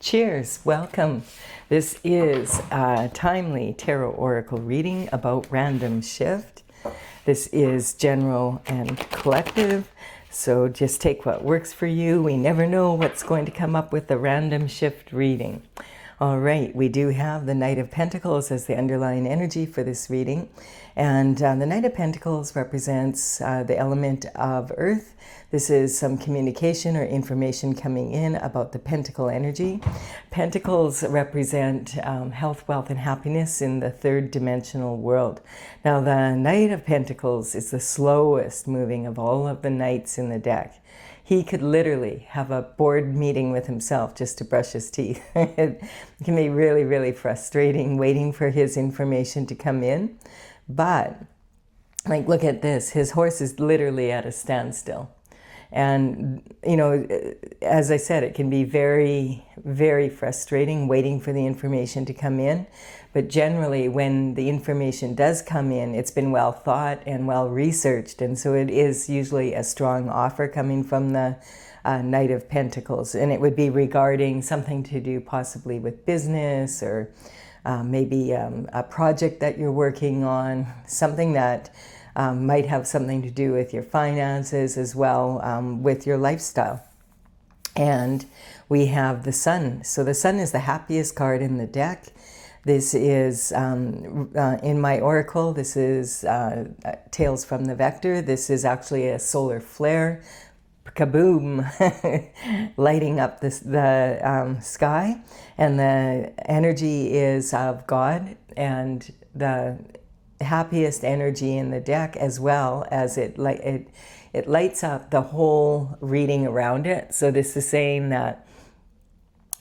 Cheers, welcome. This is a timely tarot oracle reading about random shift. This is general and collective, so just take what works for you. We never know what's going to come up with the random shift reading. All right, we do have the Knight of Pentacles as the underlying energy for this reading. And the Knight of Pentacles represents the element of Earth. This is some communication or information coming in about the Pentacle energy. Pentacles represent health, wealth, and happiness in the third dimensional world. Now, the Knight of Pentacles is the slowest moving of all of the knights in the deck. He could literally have a board meeting with himself just to brush his teeth. It can be really, really frustrating waiting for his information to come in. But, like, look at this. His horse is literally at a standstill. And, you know, as I said, it can be very, very frustrating waiting for the information to come in. But generally, when the information does come in, it's been well thought and well researched. And so it is usually a strong offer coming from the Knight of Pentacles. And it would be regarding something to do possibly with business or maybe a project that you're working on, something that might have something to do with your finances as well, with your lifestyle. And we have the Sun. So the Sun is the happiest card in the deck. This is, in my oracle, this is Tales from the Vector. This is actually a solar flare, kaboom, lighting up the sky. And the energy is of God and the happiest energy in the deck, as well as it lights up the whole reading around it. So this is saying that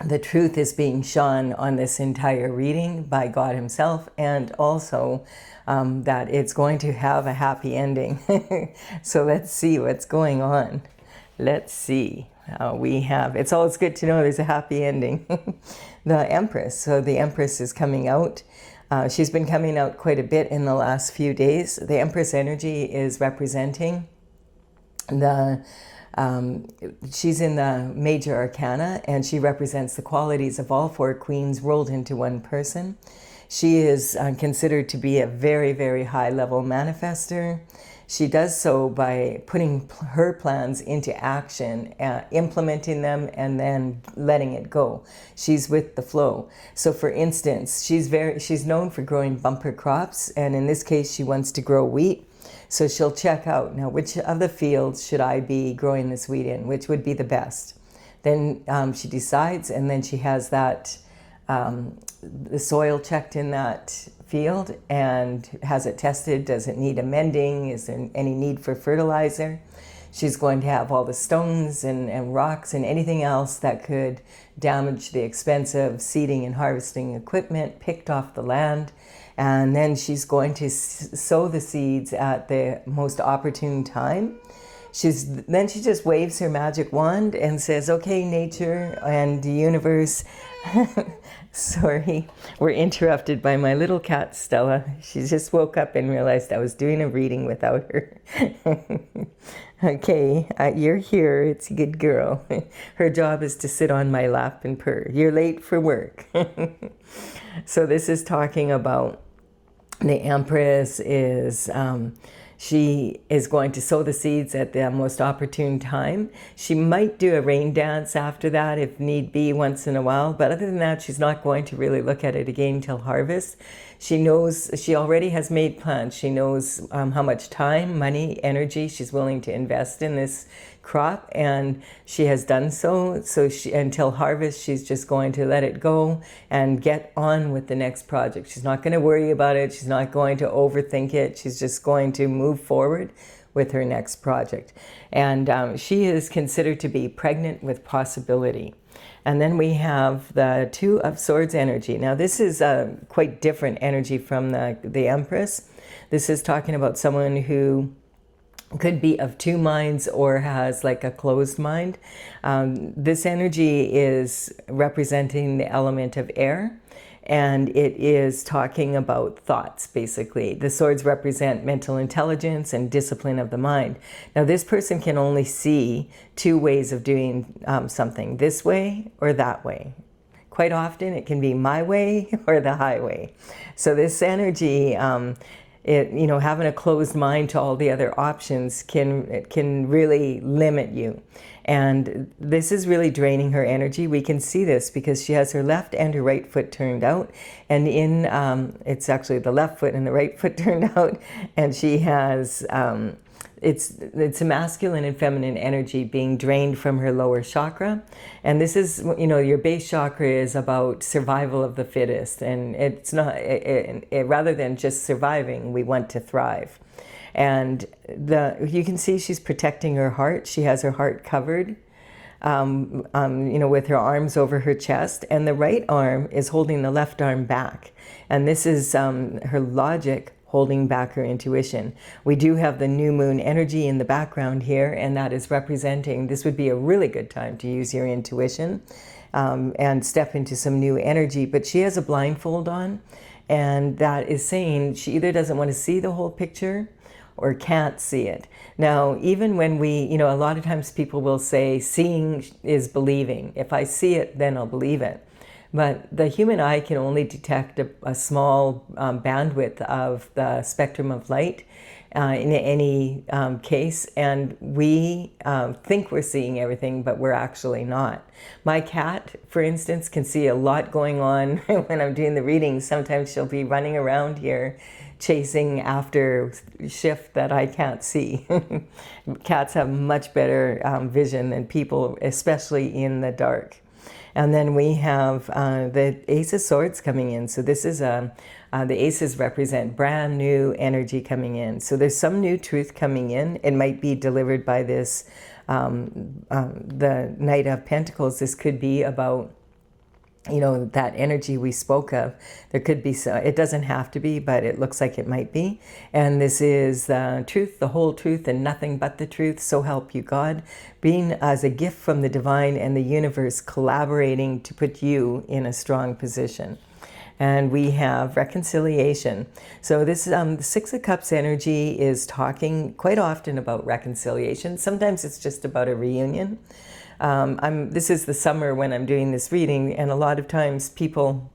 the truth is being shone on this entire reading by God himself, and also that it's going to have a happy ending. So let's see what's going on. Let's see. We have, it's always good to know there's a happy ending. The Empress. So the Empress is coming out. She's been coming out quite a bit in the last few days. The Empress energy is representing the, she's in the Major Arcana, and she represents the qualities of all four queens rolled into one person. She is considered to be a very, very high level manifester. She does so by putting her plans into action, implementing them, and then letting it go. She's with the flow. So for instance, she's known for growing bumper crops, and in this case, she wants to grow wheat. So she'll check out, now, which of the fields should I be growing this wheat in? Which would be the best? Then she decides, and then she has that, the soil checked in that field and has it tested. Does it need amending? Is there any need for fertilizer? She's going to have all the stones and rocks and anything else that could damage the expensive seeding and harvesting equipment picked off the land. And then she's going to sow the seeds at the most opportune time. Then she just waves her magic wand and says, okay, nature and the universe. Sorry, we're interrupted by my little cat, Stella. She just woke up and realized I was doing a reading without her. Okay, you're here. It's a good girl. Her job is to sit on my lap and purr. You're late for work. So this is talking about the Empress is... she is going to sow the seeds at the most opportune time. She might do a rain dance after that if need be once in a while, but other than that, she's not going to really look at it again till harvest. She knows, she already has made plans. She knows how much time, money, energy she's willing to invest in this crop, and she has done so. So until harvest, she's just going to let it go and get on with the next project. She's not going to worry about it. She's not going to overthink it. She's just going to move forward with her next project. And she is considered to be pregnant with possibility. And then we have the Two of Swords energy. Now this is a quite different energy from the Empress. This is talking about someone who could be of two minds or has like a closed mind. This energy is representing the element of air. And it is talking about thoughts, basically. The swords represent mental intelligence and discipline of the mind. Now, this person can only see two ways of doing something, this way or that way. quite often it can be my way or the highway. So this energy, having a closed mind to all the other options can really limit you. And this is really draining her energy. We can see this because she has her left and her right foot turned out. And it's actually the left foot and the right foot turned out. And she has, it's a masculine and feminine energy being drained from her lower chakra. And this is, your base chakra is about survival of the fittest. And it's not, rather than just surviving, we want to thrive. And you can see she's protecting her heart. She has her heart covered, with her arms over her chest. And the right arm is holding the left arm back. And this is her logic holding back her intuition. We do have the new moon energy in the background here, and that is representing, this would be a really good time to use your intuition and step into some new energy. But she has a blindfold on, and that is saying she either doesn't want to see the whole picture or can't see it. Now, even when a lot of times people will say, seeing is believing. If I see it, then I'll believe it. But the human eye can only detect a small bandwidth of the spectrum of light in any case, and we think we're seeing everything, but we're actually not. My cat, for instance, can see a lot going on when I'm doing the readings. Sometimes she'll be running around here chasing after shift that I can't see. Cats have much better vision than people, especially in the dark. And then we have the Ace of Swords coming in. So this is the aces represent brand new energy coming in. So there's some new truth coming in. It might be delivered by this, the Knight of Pentacles. This could be about, that energy we spoke of. There could be, it doesn't have to be, but it looks like it might be. And this is the truth, the whole truth, and nothing but the truth. So help you God. Being as a gift from the divine and the universe collaborating to put you in a strong position. And we have reconciliation. So this the Six of Cups energy is talking quite often about reconciliation. Sometimes it's just about a reunion. This is the summer when I'm doing this reading, and a lot of times people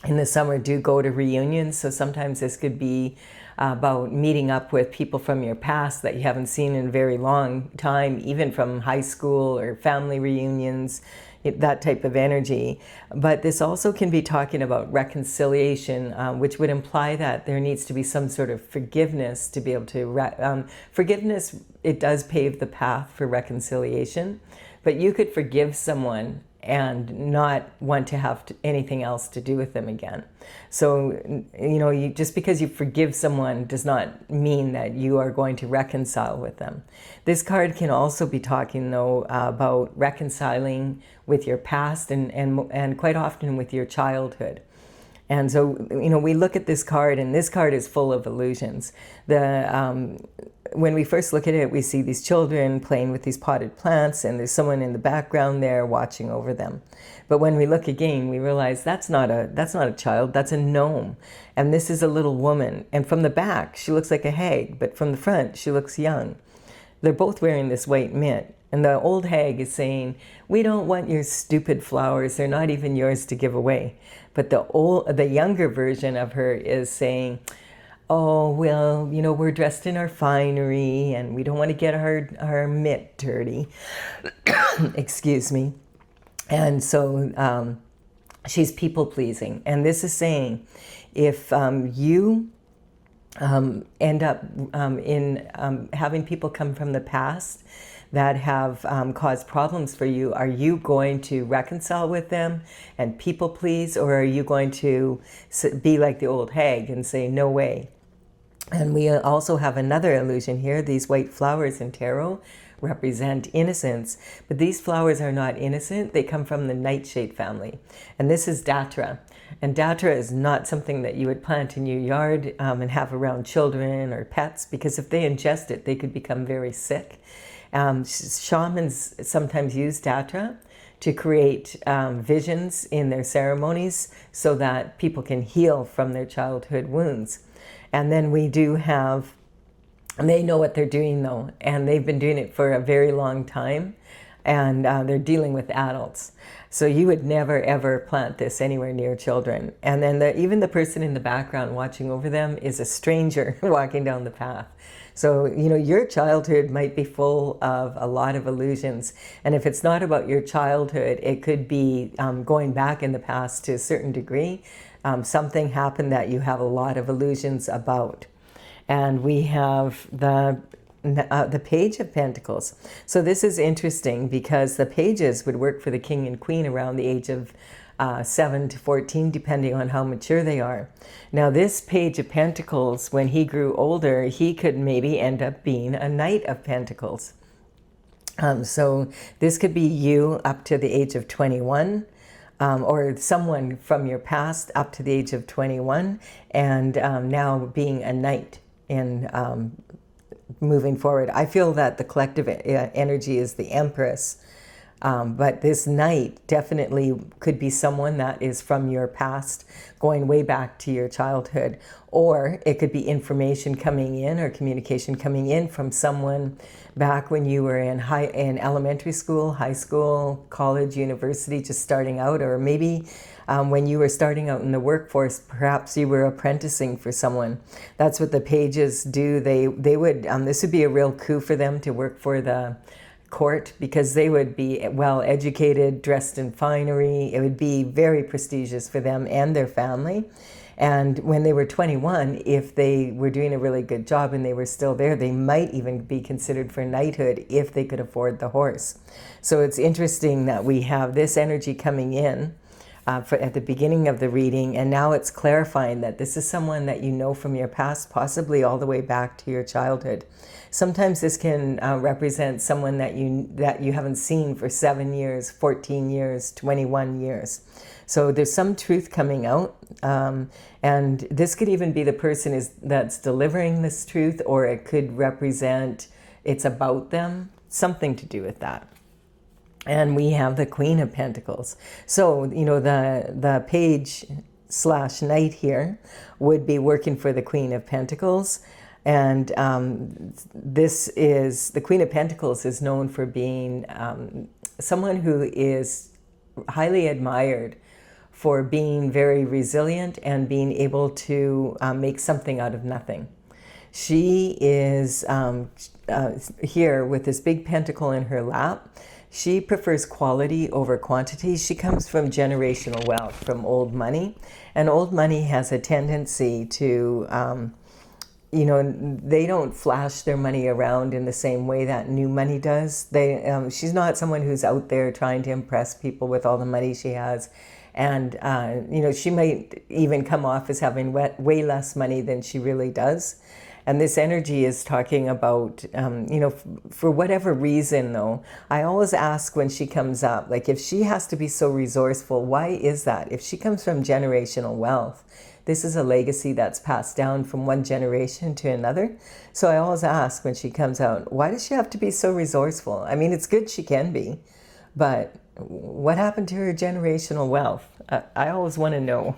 in the summer do go to reunions. So sometimes this could be about meeting up with people from your past that you haven't seen in a very long time, even from high school or family reunions, that type of energy. But this also can be talking about reconciliation, which would imply that there needs to be some sort of forgiveness to be able to, forgiveness, it does pave the path for reconciliation. But you could forgive someone and not want to have anything else to do with them again. So, just because you forgive someone does not mean that you are going to reconcile with them. This card can also be talking, though, about reconciling with your past and quite often with your childhood. And so, we look at this card, and this card is full of illusions. When we first look at it, we see these children playing with these potted plants, and there's someone in the background there watching over them. But when we look again, we realize that's not a child, that's a gnome. And this is a little woman. And from the back, she looks like a hag, but from the front, she looks young. They're both wearing this white mitt. And the old hag is saying, we don't want your stupid flowers. They're not even yours to give away. But the younger version of her is saying, oh, well, we're dressed in our finery and we don't want to get our mitt dirty. Excuse me. And so she's people pleasing. And this is saying, if you end up in having people come from the past that have caused problems for you, are you going to reconcile with them and people please, or are you going to be like the old hag and say, no way? And we also have another illusion here. These white flowers in tarot represent innocence, but these flowers are not innocent. They come from the nightshade family. And this is Datra. And Datra is not something that you would plant in your yard and have around children or pets, because if they ingest it, they could become very sick. Shamans sometimes use Datra to create visions in their ceremonies so that people can heal from their childhood wounds. And then we do have, and they know what they're doing though, and they've been doing it for a very long time. and they're dealing with adults. So you would never ever plant this anywhere near children. And then even the person in the background watching over them is a stranger walking down the path. So, your childhood might be full of a lot of illusions. And if it's not about your childhood, it could be going back in the past to a certain degree. Something happened that you have a lot of illusions about. And we have the Page of Pentacles. So this is interesting because the pages would work for the king and queen around the age of 7 to 14, depending on how mature they are. Now this Page of Pentacles, when he grew older, he could maybe end up being a Knight of Pentacles. So this could be you up to the age of 21, or someone from your past up to the age of 21, and now being a Knight in moving forward. I feel that the collective energy is the Empress, but this Knight definitely could be someone that is from your past, going way back to your childhood, or it could be information coming in or communication coming in from someone back when you were in elementary school, high school, college, university, just starting out, or maybe when you were starting out in the workforce, perhaps you were apprenticing for someone. That's what the pages do. They would, this would be a real coup for them to work for the court, because they would be well educated, dressed in finery. It would be very prestigious for them and their family. And when they were 21, if they were doing a really good job and they were still there, they might even be considered for knighthood if they could afford the horse. So it's interesting that we have this energy coming in at the beginning of the reading, and now it's clarifying that this is someone that you know from your past, possibly all the way back to your childhood. Sometimes this can represent someone that you haven't seen for 7 years, 14 years, 21 years. So there's some truth coming out, and this could even be the person that's delivering this truth, or it could represent it's about them, something to do with that. And we have the Queen of Pentacles. So, the Page / Knight here would be working for the Queen of Pentacles. And the Queen of Pentacles is known for being someone who is highly admired for being very resilient and being able to make something out of nothing. She is here with this big pentacle in her lap. She prefers quality over quantity. She comes from generational wealth, from old money. And old money has a tendency to, they don't flash their money around in the same way that new money does. She's not someone who's out there trying to impress people with all the money she has. And, she might even come off as having way less money than she really does. And this energy is talking about, for whatever reason, though, I always ask when she comes up, like, if she has to be so resourceful, why is that? If she comes from generational wealth, this is a legacy that's passed down from one generation to another. So I always ask when she comes out, why does she have to be so resourceful? I mean, it's good she can be, but what happened to her generational wealth? I always want to know.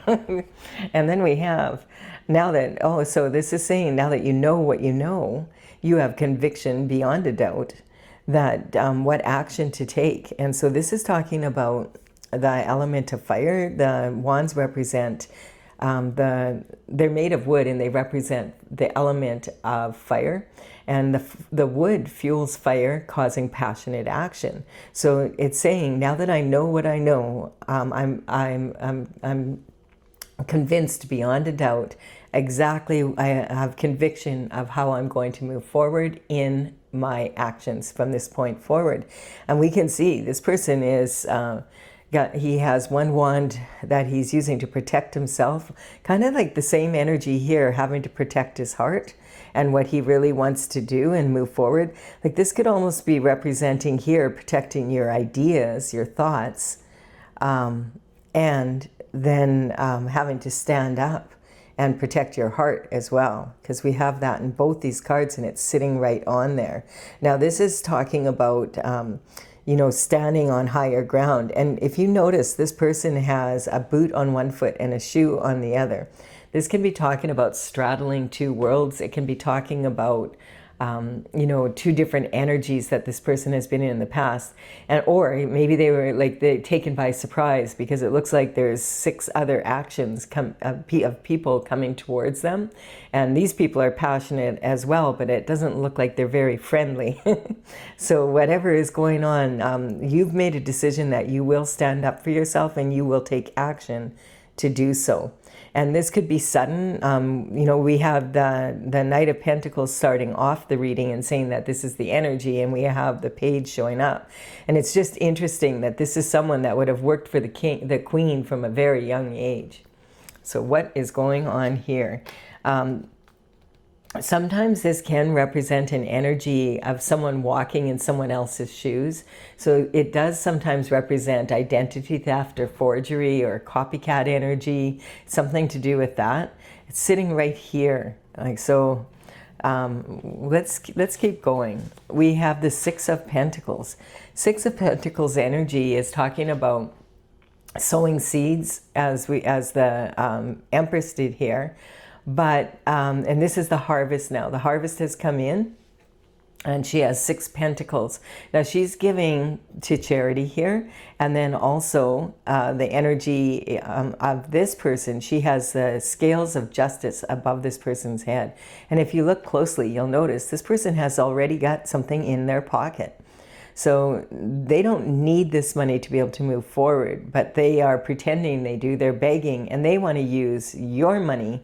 And then we have, so this is saying, now that you know what you know, you have conviction beyond a doubt that what action to take. And so this is talking about the element of fire. The wands represent, they're made of wood, and they represent the element of fire. And the wood fuels fire, causing passionate action. So it's saying, now that I know what I know, I'm convinced beyond a doubt exactly. I have conviction of how I'm going to move forward in my actions from this point forward. And we can see this person is he has one wand that he's using to protect himself, kind of like the same energy here, having to protect his heart and what he really wants to do and move forward. Like, this could almost be representing here protecting your ideas, your thoughts, and then having to stand up and protect your heart as well, because we have that in both these cards, and it's sitting right on there. Now, this is talking about standing on higher ground. And if you notice, this person has a boot on one foot and a shoe on the other. This can be talking about straddling two worlds. It can be talking about you know, two different energies that this person has been in the past. And or maybe they were like taken by surprise, because it looks like there's 6 other actions of people coming towards them. And these people are passionate as well, but it doesn't look like they're very friendly. So whatever is going on, you've made a decision that you will stand up for yourself and you will take action to do so. And this could be sudden. You know, we have the Knight of Pentacles starting off the reading and saying that this is the energy, and we have the Page showing up. And it's just interesting that this is someone that would have worked for the Queen from a very young age. So what is going on here? Sometimes this can represent an energy of someone walking in someone else's shoes. So it does sometimes represent identity theft or forgery or copycat energy, something to do with that. It's sitting right here. Like, so let's keep going. We have the 6 of Pentacles. 6 of Pentacles energy is talking about sowing seeds, as the Empress did here. But, and this is the harvest now. The harvest has come in, and she has 6 pentacles. Now she's giving to charity here. And then also the energy of this person, she has the scales of justice above this person's head. And if you look closely, you'll notice this person has already got something in their pocket. So they don't need this money to be able to move forward, but they are pretending they do. They're begging, and they want to use your money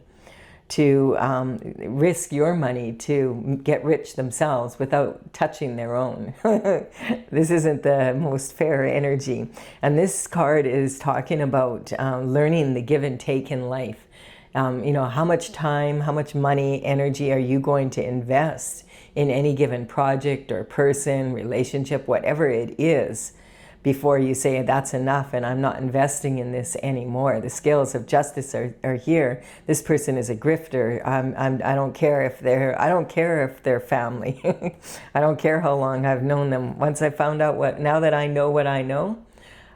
to risk your money to get rich themselves without touching their own. This isn't the most fair energy. And this card is talking about learning the give and take in life. You know, how much time, how much money, energy are you going to invest in any given project or person, relationship, whatever it is, before you say that's enough and I'm not investing in this anymore. The scales of justice are here. This person is a grifter. I don't care if they're family. I don't care how long I've known them. Once I found out now that I know what I know,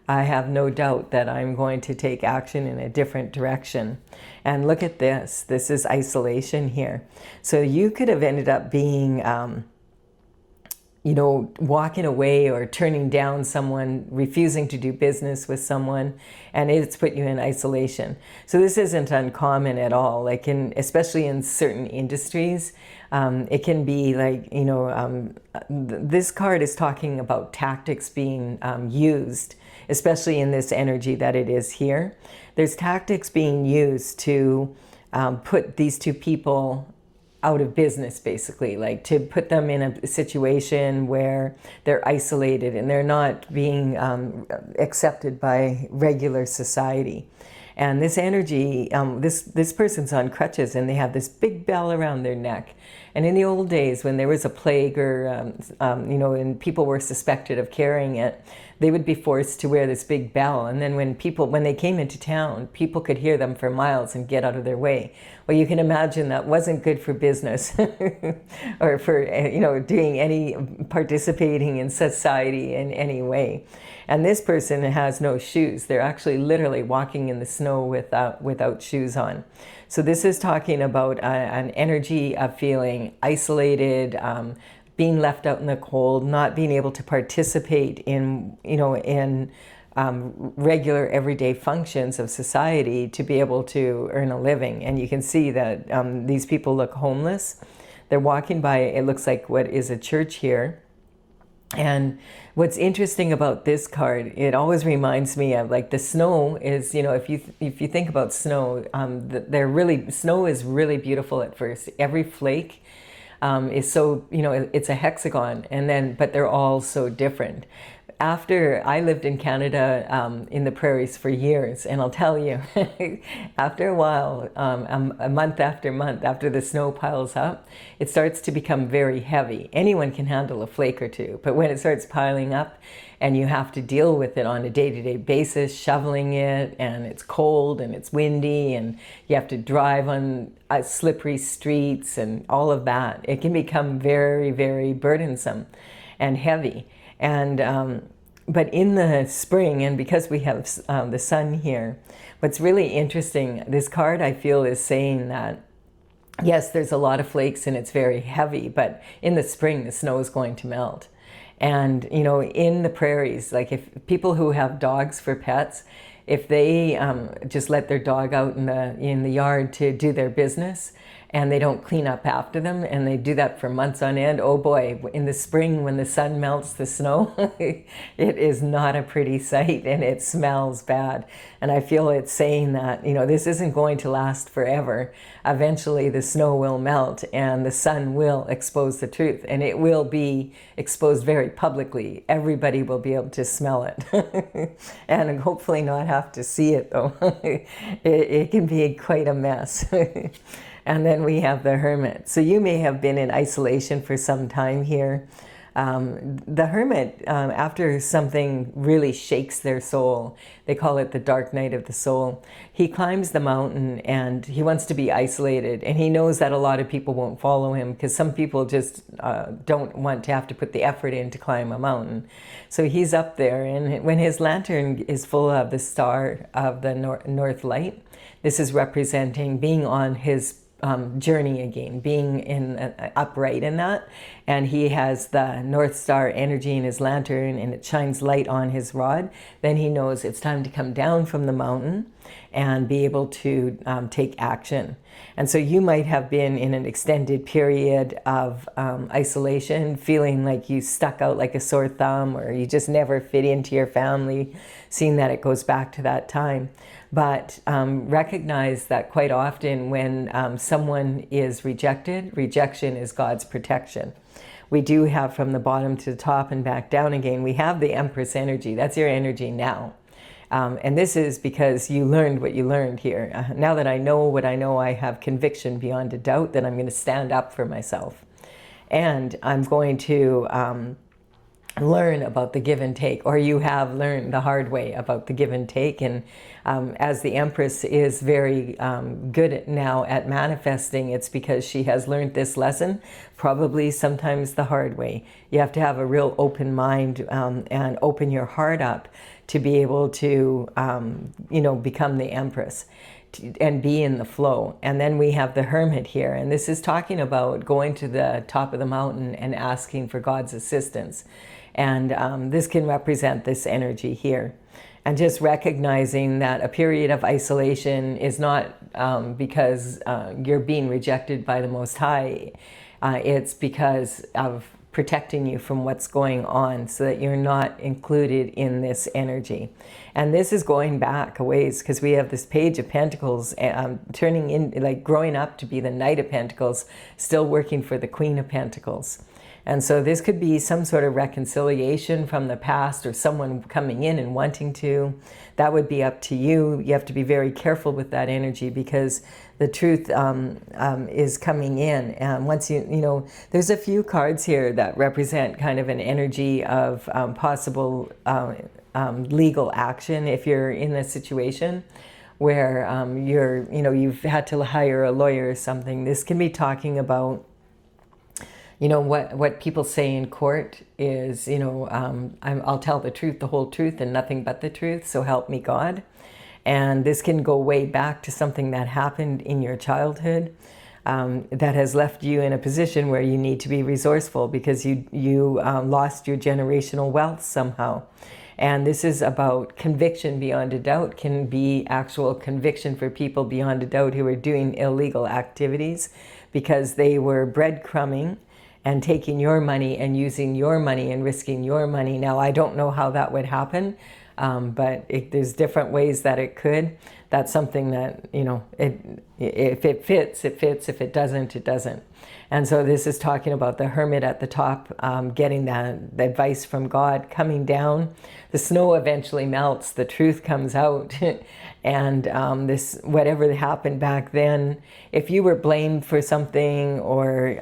I have no doubt that I'm going to take action in a different direction. And look at this. This is isolation here. So you could have ended up being you know, walking away or turning down someone, refusing to do business with someone, and it's put you in isolation. So this isn't uncommon at all, like especially in certain industries. It can be like, you know, this card is talking about tactics being used, especially in this energy that it is here. There's tactics being used to put these two people out of business, basically, like to put them in a situation where they're isolated and they're not being accepted by regular society. And this energy, this person's on crutches and they have this big bell around their neck. And in the old days, when there was a plague or, you know, and people were suspected of carrying it, they would be forced to wear this big bell. And then when they came into town, people could hear them for miles and get out of their way. Well, you can imagine that wasn't good for business or for, you know, participating in society in any way. And this person has no shoes. They're actually literally walking in the snow without shoes on. So this is talking about an energy of feeling isolated, being left out in the cold, not being able to participate in, you know, in regular everyday functions of society to be able to earn a living. And you can see that these people look homeless. They're walking by, it looks like what is a church here. And what's interesting about this card, it always reminds me of like the snow is, you know, if you think about snow, snow is really beautiful at first. Every flake is so, you know, it's a hexagon, but they're all so different. After I lived in Canada in the prairies for years, and I'll tell you, after a while, a month after the snow piles up, it starts to become very heavy. Anyone can handle a flake or two, but when it starts piling up and you have to deal with it on a day-to-day basis, shoveling it, and it's cold and it's windy and you have to drive on slippery streets and all of that, it can become very, very burdensome and heavy. And but in the spring, and because we have the sun here, what's really interesting, this card I feel is saying that yes, there's a lot of flakes and it's very heavy, but in the spring, the snow is going to melt. And, you know, in the prairies, like if people who have dogs for pets, if they just let their dog out in the yard to do their business, and they don't clean up after them, and they do that for months on end, oh boy, in the spring when the sun melts the snow, it is not a pretty sight and it smells bad. And I feel it's saying that, you know, this isn't going to last forever. Eventually the snow will melt and the sun will expose the truth, and it will be exposed very publicly. Everybody will be able to smell it and hopefully not have to see it though. It can be quite a mess. And then we have the hermit. So you may have been in isolation for some time here. The hermit, after something really shakes their soul, they call it the dark night of the soul, he climbs the mountain and he wants to be isolated. And he knows that a lot of people won't follow him because some people just don't want to have to put the effort in to climb a mountain. So he's up there, and when his lantern is full of the star of the north light, this is representing being on his journey again, being upright in that. And he has the North Star energy in his lantern and it shines light on his rod. Then he knows it's time to come down from the mountain and be able to take action. And so you might have been in an extended period of isolation, feeling like you stuck out like a sore thumb, or you just never fit into your family, seeing that it goes back to that time. But recognize that quite often when someone is rejected, rejection is God's protection. We do have from the bottom to the top and back down again, we have the Empress energy. That's your energy now. And this is because you learned what you learned here. Now that I know what I know, I have conviction beyond a doubt that I'm going to stand up for myself. And I'm going to learn about the give and take, or you have learned the hard way about the give and take. And as the Empress is very good now at manifesting, it's because she has learned this lesson, probably sometimes the hard way. You have to have a real open mind and open your heart up to be able to, become the Empress and be in the flow. And then we have the Hermit here, and this is talking about going to the top of the mountain and asking for God's assistance. And this can represent this energy here. And just recognizing that a period of isolation is not because you're being rejected by the Most High. It's because of protecting you from what's going on so that you're not included in this energy. And this is going back a ways, because we have this Page of Pentacles turning in, like growing up to be the Knight of Pentacles, still working for the Queen of Pentacles. And so this could be some sort of reconciliation from the past, or someone coming in and wanting to. That would be up to you. You have to be very careful with that energy, because the truth is coming in. And once there's a few cards here that represent kind of an energy of possible legal action if you're in a situation where you've had to hire a lawyer or something. This can be talking about what people say in court is, I'll tell the truth, the whole truth, and nothing but the truth, so help me God. And this can go way back to something that happened in your childhood that has left you in a position where you need to be resourceful because you lost your generational wealth somehow. And this is about conviction beyond a doubt, can be actual conviction for people beyond a doubt who are doing illegal activities because they were breadcrumbing and taking your money and using your money and risking your money. Now, I don't know how that would happen, but there's different ways that it could. That's something that, if it fits, it fits. If it doesn't, it doesn't. And so this is talking about the Hermit at the top, getting the advice from God, coming down. The snow eventually melts, the truth comes out. And this, whatever happened back then, if you were blamed for something or,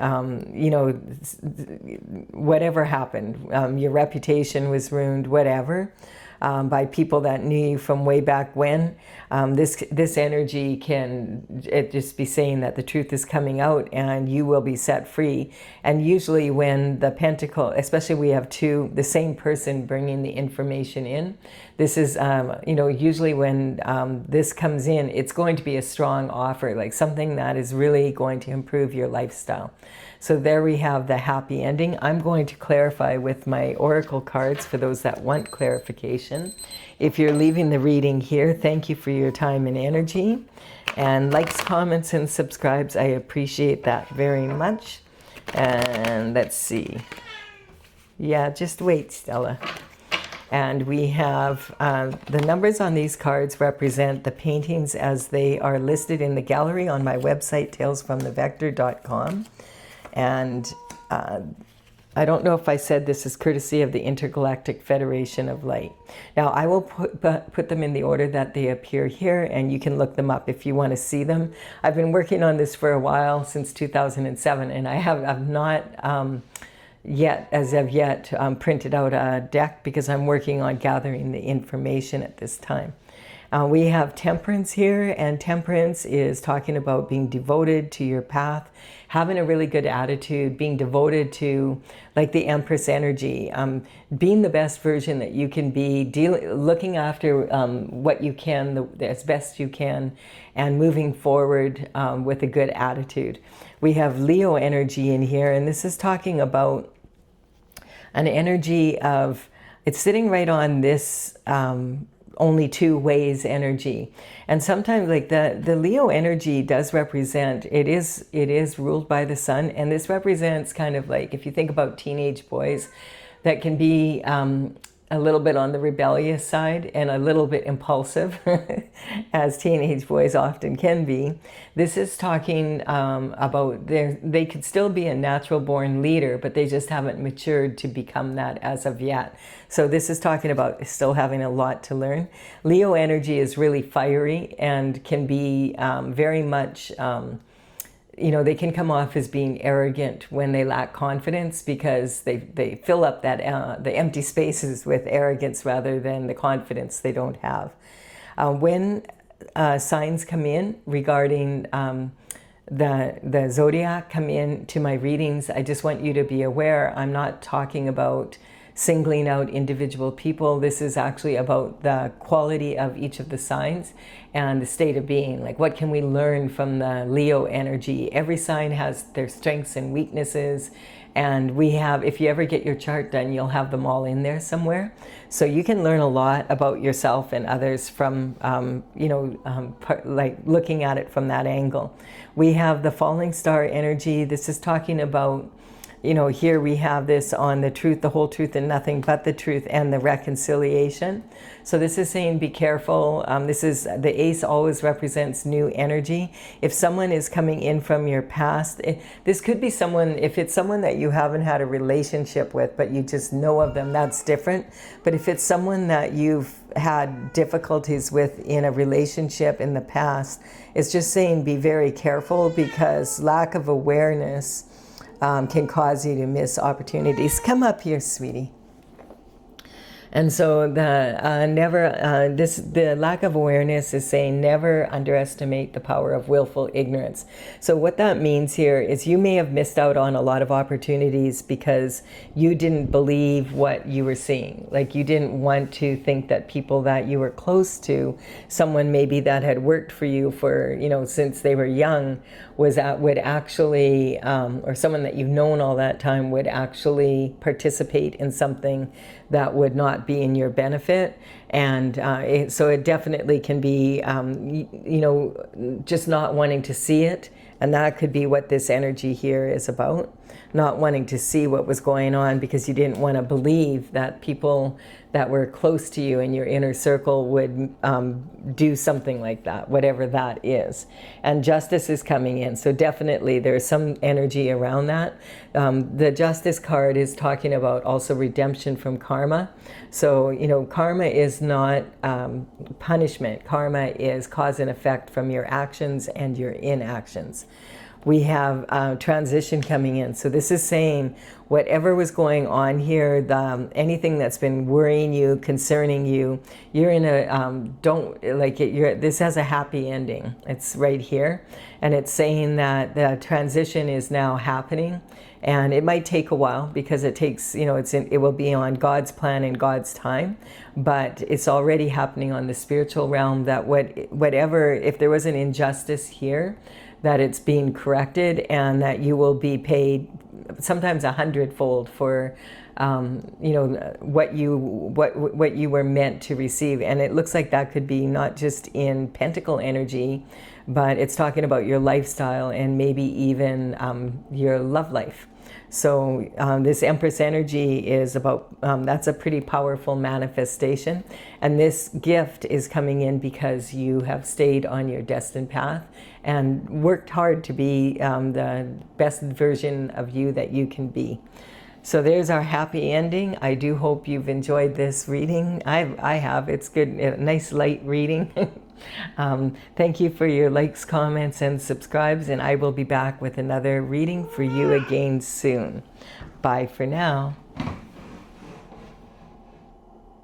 whatever happened, your reputation was ruined, whatever, by people that knew you from way back when. This energy can just be saying that the truth is coming out and you will be set free. And usually when the pentacle, especially we have two, the same person bringing the information in, this is, usually when this comes in, it's going to be a strong offer, like something that is really going to improve your lifestyle. So there we have the happy ending. I'm going to clarify with my oracle cards for those that want clarification. If you're leaving the reading here, thank you for your time and energy. And likes, comments, and subscribes, I appreciate that very much. And let's see. Yeah, just wait, Stella. And we have the numbers on these cards represent the paintings as they are listed in the gallery on my website, talesfromthevector.com. And I don't know if I said this is courtesy of the Intergalactic Federation of Light. Now, I will put them in the order that they appear here, and you can look them up if you want to see them. I've been working on this for a while, since 2007, and I've not as of yet printed out a deck because I'm working on gathering the information at this time. We have Temperance here, and Temperance is talking about being devoted to your path, having a really good attitude, being devoted to, like the Empress energy, being the best version that you can be, looking after what you can as best you can, and moving forward with a good attitude. We have Leo energy in here, and this is talking about an energy of, it's sitting right on this only two ways energy. And sometimes like the Leo energy does represent, it is ruled by the sun, and this represents kind of like, if you think about teenage boys that can be a little bit on the rebellious side and a little bit impulsive, as teenage boys often can be. This is talking about they could still be a natural born leader, but they just haven't matured to become that as of yet. So this is talking about still having a lot to learn. Leo energy is really fiery and can be very much they can come off as being arrogant when they lack confidence, because they fill up that the empty spaces with arrogance rather than the confidence they don't have. When signs come in regarding the zodiac come in to my readings, I just want you to be aware, I'm not talking about singling out individual people. This is actually about the quality of each of the signs and the state of being. Like, what can we learn from the Leo energy? Every sign has their strengths and weaknesses, and we have, if you ever get your chart done, you'll have them all in there somewhere. So you can learn a lot about yourself and others from, like looking at it from that angle. We have the falling star energy. This is talking about, here we have this on the truth, the whole truth, and nothing but the truth, and the reconciliation. So this is saying be careful. This is, the ace always represents new energy. If someone is coming in from your past, this could be someone, if it's someone that you haven't had a relationship with, but you just know of them, that's different. But if it's someone that you've had difficulties with in a relationship in the past, it's just saying be very careful, because lack of awareness can cause you to miss opportunities. Come up here, sweetie. And so the lack of awareness is saying never underestimate the power of willful ignorance. So what that means here is you may have missed out on a lot of opportunities because you didn't believe what you were seeing. Like, you didn't want to think that people that you were close to, someone maybe that had worked for you for, since they were young, would actually, or someone that you've known all that time would actually participate in something that would not be in your benefit. And so it definitely can be, just not wanting to see it. And that could be what this energy here is about. Not wanting to see what was going on because you didn't want to believe that people that were close to you in your inner circle would do something like that, whatever that is. And justice is coming in. So definitely there's some energy around that. The justice card is talking about also redemption from karma. So, karma is not punishment. Karma is cause and effect from your actions and your inactions. we have transition coming in. So this is saying whatever was going on here, anything that's been worrying you, concerning you, you're in a, this has a happy ending. It's right here. And it's saying that the transition is now happening. And it might take a while because it takes, it will be on God's plan and God's time, but it's already happening on the spiritual realm, that whatever, if there was an injustice here, that it's being corrected, and that you will be paid sometimes 100-fold for what you were meant to receive. And it looks like that could be not just in pentacle energy, but it's talking about your lifestyle and maybe even your love life. So this Empress energy is about, that's a pretty powerful manifestation. And this gift is coming in because you have stayed on your destined path and worked hard to be the best version of you that you can be. So there's our happy ending. I do hope you've enjoyed this reading. I have. It's good, a nice light reading. Thank you for your likes, comments, and subscribes, and I will be back with another reading for you again soon. Bye for now.